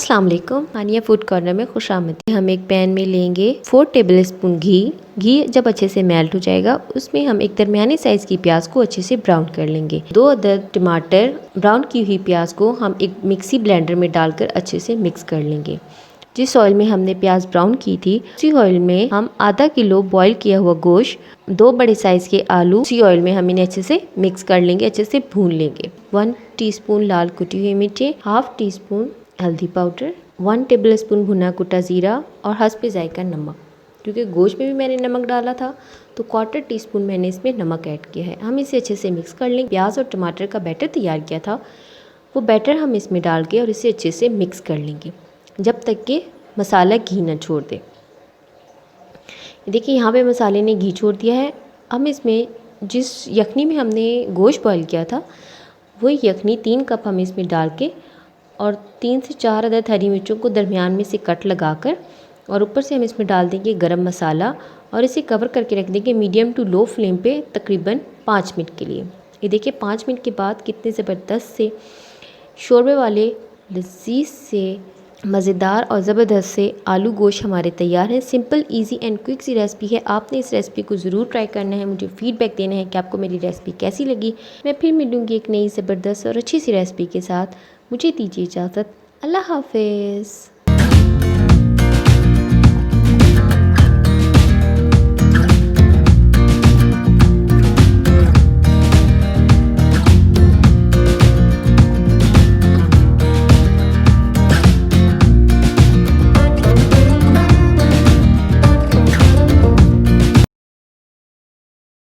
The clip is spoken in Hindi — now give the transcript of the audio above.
अस्सलाम वालेकुम, हानिया फूड कॉर्नर में खुशामदी। हम एक पैन में लेंगे 4 टेबलस्पून घी जब अच्छे से मेल्ट हो जाएगा उसमें हम एक दरमियाने साइज़ की प्याज को अच्छे से ब्राउन कर लेंगे। 2 अदद टमाटर, ब्राउन की हुई प्याज को हम एक मिक्सी ब्लेंडर में डालकर अच्छे से मिक्स कर लेंगे। जिस ऑयल में हमने प्याज ब्राउन की थी उसी ऑयल में हम आधा किलो बॉईल किया हुआ गोश्त, 2 बड़े साइज़ के आलू उसी ऑयल में हम इन्हें अच्छे से मिक्स कर लेंगे, अच्छे से भून लेंगे। 1 टीस्पून लाल कुटी हुई मिर्ची, हाफ टी स्पून हल्दी पाउडर, 1 टेबलस्पून भुना कुटा ज़ीरा और हस्बे जायका नमक। क्योंकि गोश्त में भी मैंने नमक डाला था तो 1/4 टीस्पून मैंने इसमें नमक ऐड किया है। हम इसे अच्छे से मिक्स कर लेंगे। प्याज और टमाटर का बैटर तैयार किया था वो बैटर हम इसमें डाल के और इसे अच्छे से मिक्स कर लेंगे जब तक कि मसाला घी न छोड़ दे। देखिए यहाँ पे मसाले ने घी छोड़ दिया है। हम इसमें जिस यखनी में हमने गोश्त बॉईल किया था वो यखनी 3 कप हम इसमें डाल के और 3 से 4 अदद हरी मिर्चों को दरमियान में से कट लगाकर और ऊपर से हम इसमें डाल देंगे गरम मसाला और इसे कवर करके रख देंगे मीडियम टू लो फ्लेम पे तकरीबन 5 मिनट के लिए। ये देखिए 5 मिनट के बाद कितने ज़बरदस्त से शोरबे वाले लजीज से मज़ेदार और ज़बरदस्त से आलू गोश्त हमारे तैयार है। सिंपल इजी एंड क्विक सी रेसिपी है। आपने इस रेसिपी को ज़रूर ट्राई करना है। मुझे फीडबैक देना है कि आपको मेरी रेसिपी कैसी लगी। मैं फिर मिलूँगी एक नई ज़बरदस्त और अच्छी सी रेसिपी के साथ। मुझे दीजिए इजाज़त। अल्लाह हाफ़िज़।